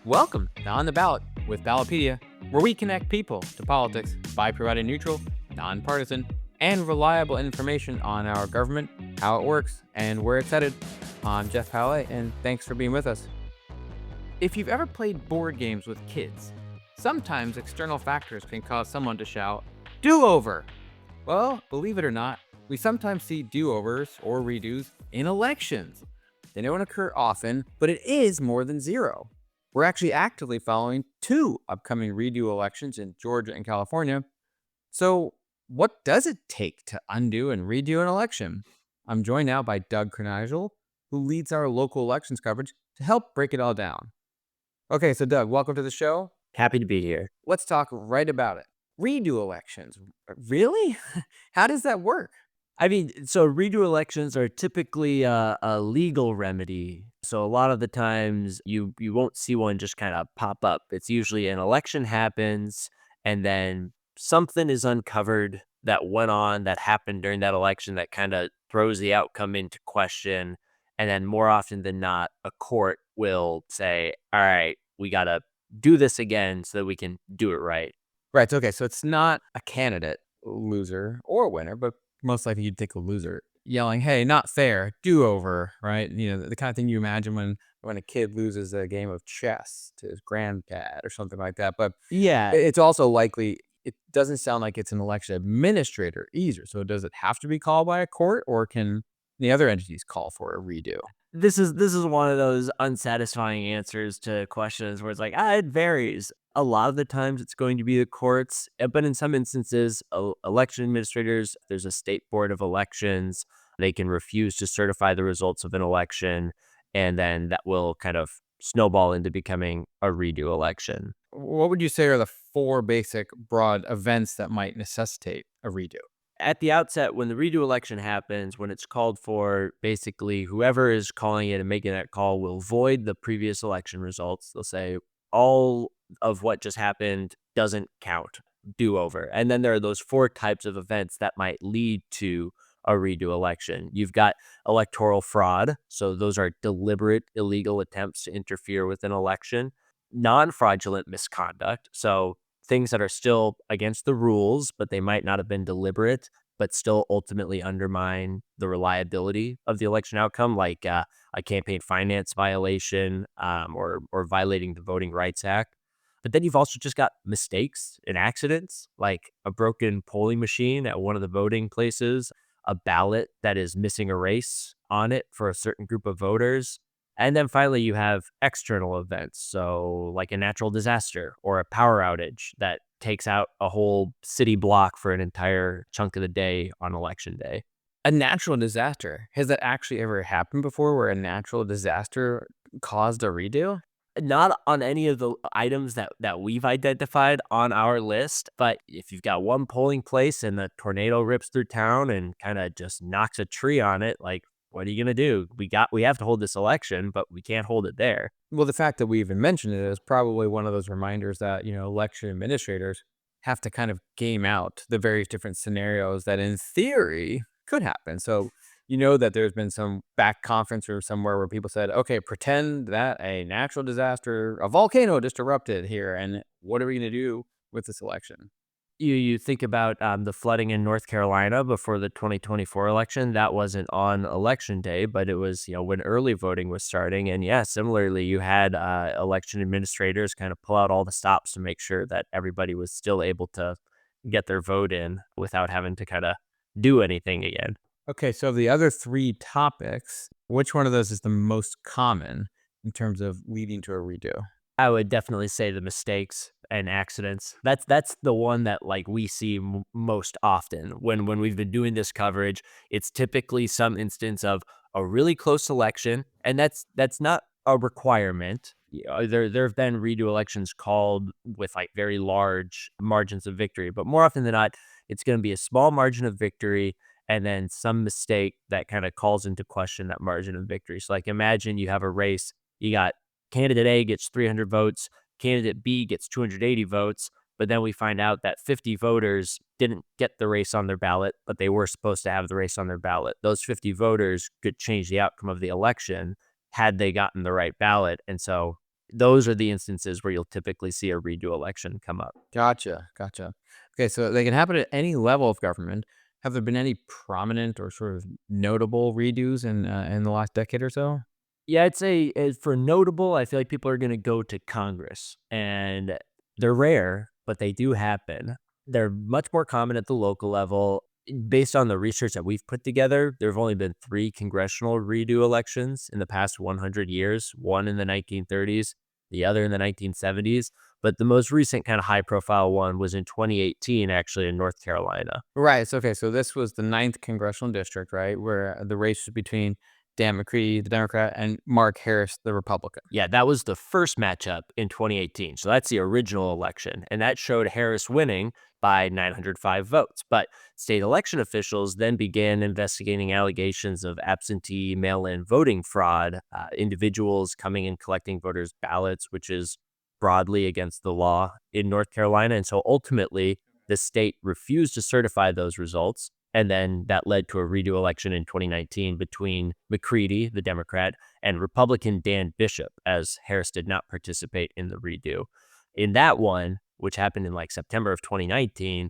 Welcome to On the Ballot with Ballotpedia, where we connect people to politics by providing neutral, nonpartisan, and reliable information on our government, how it works, and where it's headed. I'm Jeff Howley, and thanks for being with us. If you've ever played board games with kids, sometimes external factors can cause someone to shout, "Do-over!" Well, believe it or not, we sometimes see do-overs or redos in elections. They don't occur often, but it is more than zero. We're actually actively following two upcoming redo elections in Georgia and California. So, what does it take to undo and redo an election? I'm joined now by Doug Kronaizl, who leads our local elections coverage to help break it all down. Okay, so Doug, welcome to the show. Happy to be here. Let's talk right about it. Redo elections. Really? How does that work? So redo elections are typically a legal remedy. So a lot of the times you won't see one just kind of pop up. It's usually an election happens and then something is uncovered that went on that happened during that election that kind of throws the outcome into question. And then more often than not, a court will say, all right, we got to do this again so that we can do it right. Right. Okay. So it's not a candidate loser or winner, but most likely you'd think a loser yelling, "Hey, not fair, do over!" Right? The kind of thing you imagine when a kid loses a game of chess to his granddad or something like that. But Yeah, it's also likely it doesn't sound like it's an election administrator either. So does it have to be called by a court, or can the other entities call for a redo? this is one of those unsatisfying answers to questions where it's like, it varies. A lot of the times it's going to be the courts, but in some instances, election administrators, there's a state board of elections. They can refuse to certify the results of an election, and then that will kind of snowball into becoming a redo election. What would you say are the four basic broad events that might necessitate a redo? At the outset, when the redo election happens, when it's called for, basically whoever is calling it and making that call will void the previous election results. They'll say all of what just happened doesn't count, do over. And then there are those four types of events that might lead to a redo election. You've got electoral fraud. So those are deliberate illegal attempts to interfere with an election. Non-fraudulent misconduct. So things that are still against the rules, but they might not have been deliberate, but still ultimately undermine the reliability of the election outcome, like a campaign finance violation, or violating the Voting Rights Act. But then you've also just got mistakes and accidents, like a broken polling machine at one of the voting places, a ballot that is missing a race on it for a certain group of voters. And then finally, you have external events. So, like a natural disaster or a power outage that takes out a whole city block for an entire chunk of the day on election day. A natural disaster. Has that actually ever happened before where a natural disaster caused a redo? Not on any of the items that we've identified on our list, but if you've got one polling place and the tornado rips through town and kind of just knocks a tree on it, like, what are you gonna do? We have to hold this election, but we can't hold it there. Well, the fact that we even mentioned it is probably one of those reminders that, election administrators have to kind of game out the various different scenarios that in theory could happen. So, that there's been some back conference or somewhere where people said, okay, pretend that a natural disaster, a volcano just erupted here. And what are we going to do with this election? You think about the flooding in North Carolina before the 2024 election. That wasn't on election day, but it was when early voting was starting. And yeah, similarly, you had election administrators kind of pull out all the stops to make sure that everybody was still able to get their vote in without having to kind of do anything again. Okay, so of the other three topics, which one of those is the most common in terms of leading to a redo? I would definitely say the mistakes and accidents. That's the one that like we see most often when we've been doing this coverage. It's typically some instance of a really close election, and that's not a requirement. There have been redo elections called with like very large margins of victory, but more often than not, it's going to be a small margin of victory and then some mistake that kind of calls into question that margin of victory. So like imagine you have a race, you got candidate A gets 300 votes, candidate B gets 280 votes, but then we find out that 50 voters didn't get the race on their ballot, but they were supposed to have the race on their ballot. Those 50 voters could change the outcome of the election had they gotten the right ballot. And so those are the instances where you'll typically see a redo election come up. Gotcha. Gotcha. Okay, so they can happen at any level of government. Have there been any prominent or sort of notable redos in the last decade or so? Yeah, I'd say for notable, I feel like people are going to go to Congress, and they're rare, but they do happen. They're much more common at the local level. Based on the research that we've put together, there have only been three congressional redo elections in the past 100 years, one in the 1930s, the other in the 1970s. But the most recent kind of high profile one was in 2018, actually, in North Carolina. Right. So okay, so this was the ninth congressional district, right, where the race was between Dan McCready, the Democrat, and Mark Harris, the Republican. Yeah, that was the first matchup in 2018. So that's the original election. And that showed Harris winning by 905 votes. But state election officials then began investigating allegations of absentee mail in voting fraud, individuals coming and collecting voters' ballots, which is broadly against the law in North Carolina. And so ultimately, the state refused to certify those results. And then that led to a redo election in 2019 between McCready, the Democrat, and Republican Dan Bishop, as Harris did not participate in the redo. In that one, which happened in like September of 2019,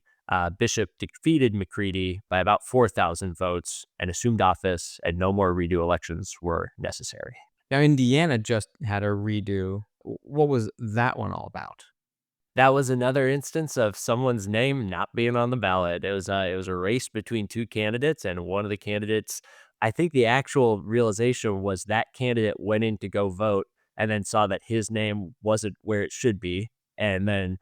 Bishop defeated McCready by about 4,000 votes and assumed office, and no more redo elections were necessary. Now, Indiana just had a redo. What was that one all about? That was another instance of someone's name not being on the ballot. It was a race between two candidates, and one of the candidates, I think the actual realization was that candidate went in to go vote and then saw that his name wasn't where it should be, and then,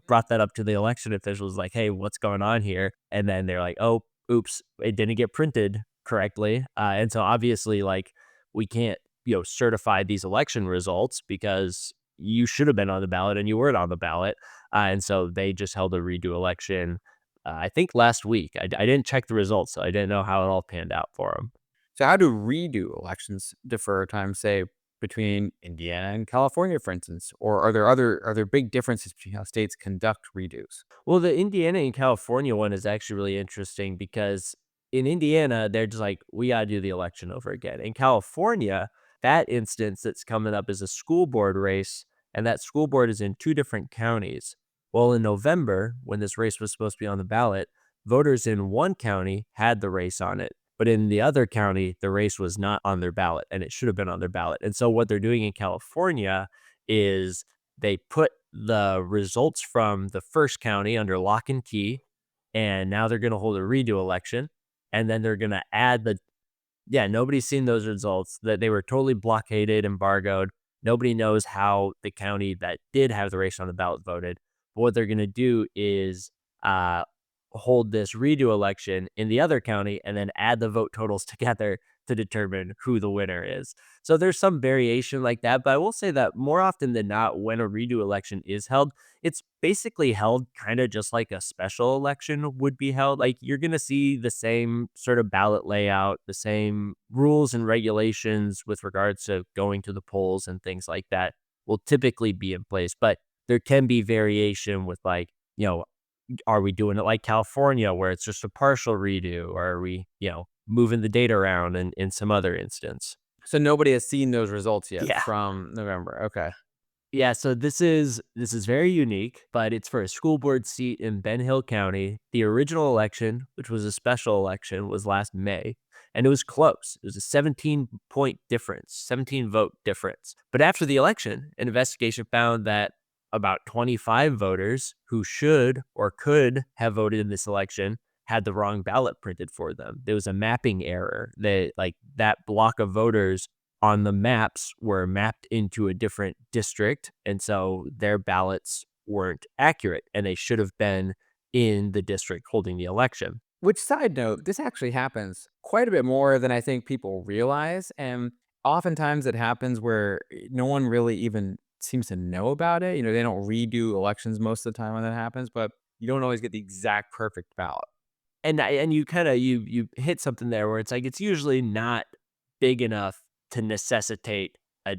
brought that up to the election officials like, "Hey, what's going on here?" And then they're like, "Oh, oops, it didn't get printed correctly." And so obviously, like, we can't, certify these election results because you should have been on the ballot and you weren't on the ballot. And so they just held a redo election, I think last week. I didn't check the results, so I didn't know how it all panned out for them. So how do redo elections differ time, say, between Indiana and California, for instance? Or are there big differences between how states conduct redos? Well, the Indiana and California one is actually really interesting because in Indiana, they're just like, we got to do the election over again. In California, that instance that's coming up is a school board race, and that school board is in two different counties. Well, in November, when this race was supposed to be on the ballot, voters in one county had the race on it. But in the other county, the race was not on their ballot, and it should have been on their ballot. And so, what they're doing in California is they put the results from the first county under lock and key, and now they're going to hold a redo election, and then they're going to add the yeah, nobody's seen those results. That they were totally blockaded, embargoed. Nobody knows how the county that did have the race on the ballot voted. But what they're going to do is uh, hold this redo election in the other county and then add the vote totals together to determine who the winner is. So there's some variation like that. But I will say that more often than not, when a redo election is held, it's basically held kind of just like a special election would be held. Like, you're going to see the same sort of ballot layout, the same rules and regulations with regards to going to the polls and things like that will typically be in place. But there can be variation with, like, are we doing it like California where it's just a partial redo, or are we, moving the date around in some other instance? So nobody has seen those results yet Yeah. from November. Okay. Yeah, so this is very unique, but it's for a school board seat in Ben Hill County. The original election, which was a special election, was last May, and it was close. It was a 17-point difference, 17 vote difference. But after the election, an investigation found that about 25 voters who should or could have voted in this election had the wrong ballot printed for them. There was a mapping error. That block of voters on the maps were mapped into a different district, and so their ballots weren't accurate, and they should have been in the district holding the election. Which, side note, this actually happens quite a bit more than I think people realize. And oftentimes it happens where no one really even seems to know about it. They don't redo elections most of the time when that happens, but you don't always get the exact perfect ballot. And you kind of you hit something there where it's like it's usually not big enough to necessitate a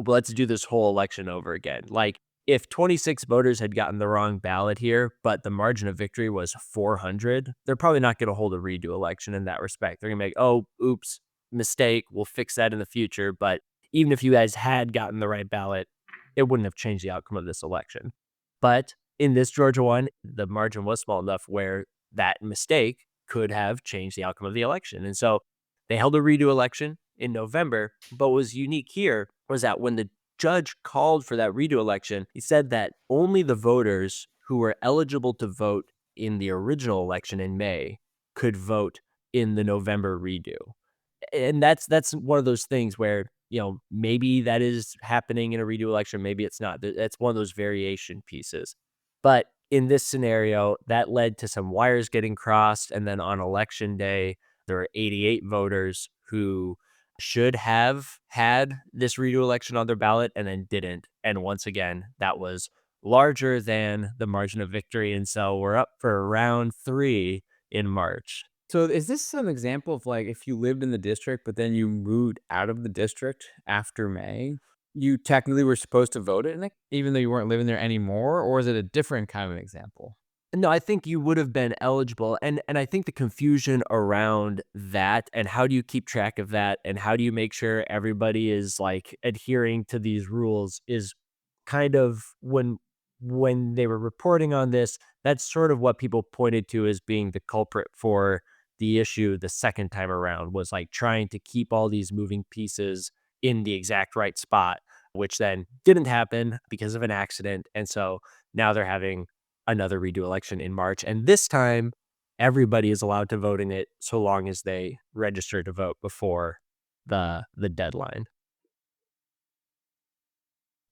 let's do this whole election over again. Like, if 26 voters had gotten the wrong ballot here, but the margin of victory was 400, they're probably not going to hold a redo election in that respect. They're going to be like, oh, oops, mistake, we'll fix that in the future. But even if you guys had gotten the right ballot, it wouldn't have changed the outcome of this election. But in this Georgia one, the margin was small enough where that mistake could have changed the outcome of the election. And so they held a redo election in November. But what was unique here was that when the judge called for that redo election, he said that only the voters who were eligible to vote in the original election in May could vote in the November redo. And that's one of those things where, maybe that is happening in a redo election, maybe it's not. That's one of those variation pieces. But in this scenario, that led to some wires getting crossed. And then on election day, there were 88 voters who should have had this redo election on their ballot and then didn't. And once again, that was larger than the margin of victory. And so we're up for round 3 in March. So is this some example of like if you lived in the district, but then you moved out of the district after May, you technically were supposed to vote in it, even though you weren't living there anymore? Or is it a different kind of example? No, I think you would have been eligible, and I think the confusion around that and how do you keep track of that and how do you make sure everybody is, like, adhering to these rules is kind of when they were reporting on this, that's sort of what people pointed to as being the culprit for the issue the second time around, was, like, trying to keep all these moving pieces in the exact right spot, which then didn't happen because of an accident, and so now they're having another redo election in March. And this time, everybody is allowed to vote in it so long as they register to vote before the deadline.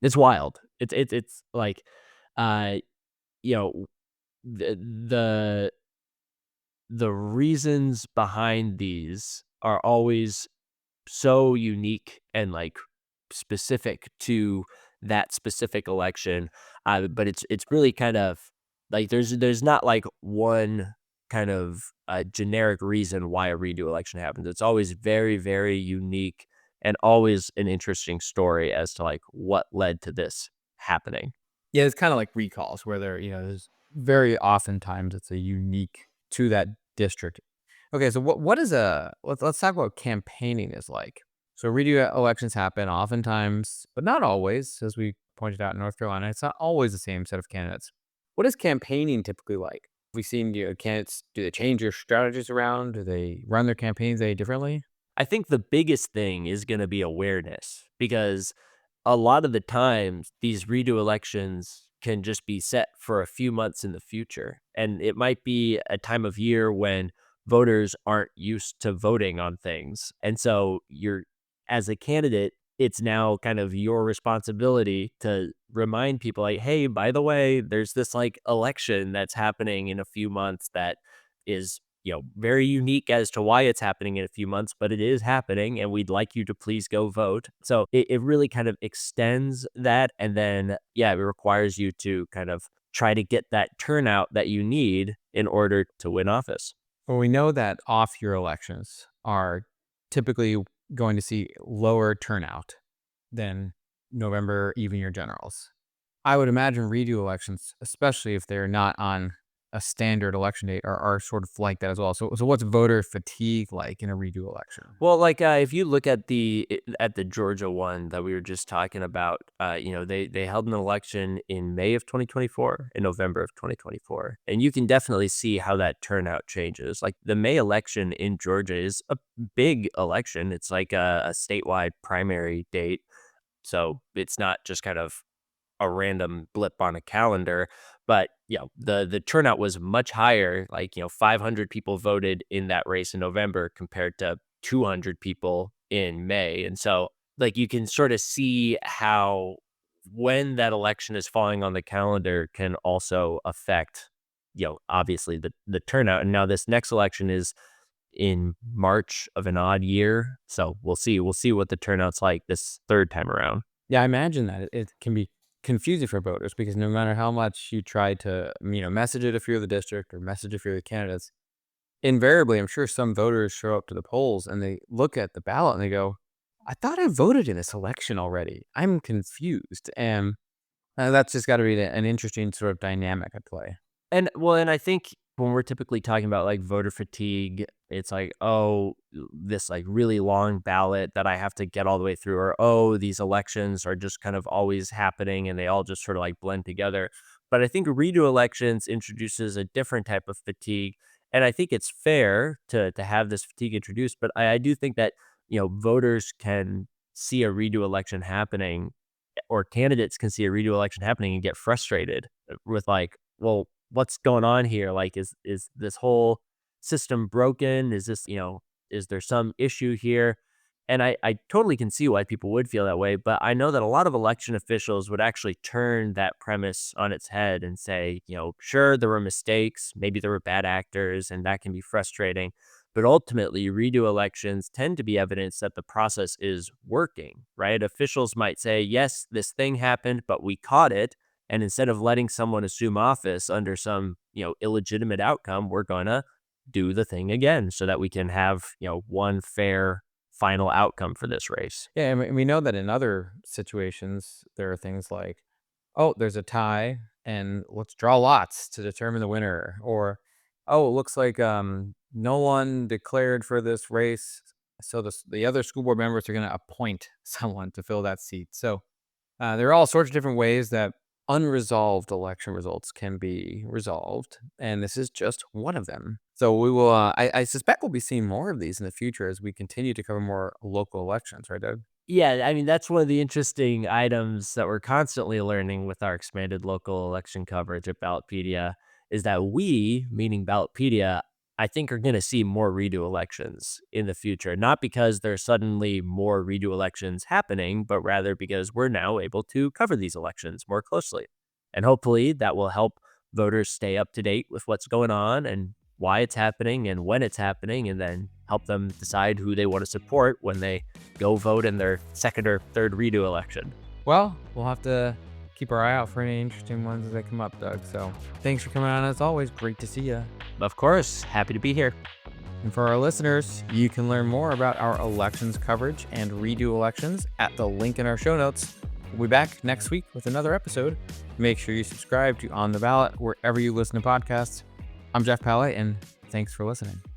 It's wild. It's like, uh, you know, the the the reasons behind these are always so unique and, like, specific to that specific election, but it's really kind of like there's not, like, one kind of, generic reason why a redo election happens. It's always very, very unique and always an interesting story as to, like, what led to this happening. Yeah, it's kind of like recalls where there's very oftentimes it's a unique to that district. Okay, so what is let's talk about campaigning is like. So redo elections happen oftentimes, but not always, as we pointed out in North Carolina. It's not always the same set of candidates. What is campaigning typically like? We've seen candidates, do they change their strategies around? Do they run their campaigns any differently? I think the biggest thing is gonna be awareness because a lot of the times these redo elections can just be set for a few months in the future. And it might be a time of year when voters aren't used to voting on things. And so as a candidate, it's now kind of your responsibility to remind people like, hey, by the way, there's this like election that's happening in a few months that is very unique as to why it's happening in a few months, but it is happening and we'd like you to please go vote. So it really kind of extends that. And then, yeah, it requires you to kind of try to get that turnout that you need in order to win office. Well, we know that off-year elections are typically going to see lower turnout than November even year generals. I would imagine redo elections, especially if they're not on a standard election date, are sort of like that as well. So what's voter fatigue like in a redo election? Well, like if you look at the Georgia one that we were just talking about, they held an election in May of 2024 and November of 2024, and you can definitely see how that turnout changes. Like the May election in Georgia is a big election; it's like a statewide primary date, so it's not just kind of a random blip on a calendar. But the turnout was much higher. Like 500 people voted in that race in November compared to 200 people in May, and so like you can sort of see how when that election is falling on the calendar can also affect obviously the turnout. And now this next election is in March of an odd year, so we'll see what the turnout's like this third time around. Yeah, I imagine that it can be confusing for voters because no matter how much you try to, message it if you're the district or message if you're the candidates, invariably, I'm sure some voters show up to the polls and they look at the ballot and they go, I thought I voted in this election already. I'm confused. And that's just got to be an interesting sort of dynamic at play. And well, and I think when we're typically talking about like voter fatigue, it's like, oh, this like really long ballot that I have to get all the way through, or oh, these elections are just kind of always happening and they all just sort of like blend together. But I think redo elections introduces a different type of fatigue. And I think it's fair to have this fatigue introduced. But I do think that, voters can see a redo election happening, or candidates can see a redo election happening and get frustrated with like, well, what's going on here? Like, is this whole system broken? Is this, is there some issue here? And I totally can see why people would feel that way, but I know that a lot of election officials would actually turn that premise on its head and say, sure, there were mistakes, maybe there were bad actors, and that can be frustrating. But ultimately, redo elections tend to be evidence that the process is working, right? Officials might say, yes, this thing happened, but we caught it. And instead of letting someone assume office under some, illegitimate outcome, we're going to do the thing again so that we can have, one fair final outcome for this race. Yeah, and we know that in other situations, there are things like, oh, there's a tie, and let's draw lots to determine the winner. Or, oh, it looks like no one declared for this race, so the other school board members are going to appoint someone to fill that seat. So there are all sorts of different ways that unresolved election results can be resolved, and this is just one of them. So we will. I suspect we'll be seeing more of these in the future as we continue to cover more local elections, right, Doug? Yeah, I mean, that's one of the interesting items that we're constantly learning with our expanded local election coverage at Ballotpedia is that we, meaning Ballotpedia, I think are going to see more redo elections in the future. Not because there's suddenly more redo elections happening, but rather because we're now able to cover these elections more closely. And hopefully that will help voters stay up to date with what's going on and why it's happening and when it's happening, and then help them decide who they want to support when they go vote in their second or third redo election. Well, we'll have to keep our eye out for any interesting ones as they come up, Doug. So thanks for coming on. As always, great to see you. Of course, happy to be here. And for our listeners, you can learn more about our elections coverage and redo elections at the link in our show notes. We'll be back next week with another episode. Make sure you subscribe to On the Ballot wherever you listen to podcasts. I'm Jeff Pallet, and thanks for listening.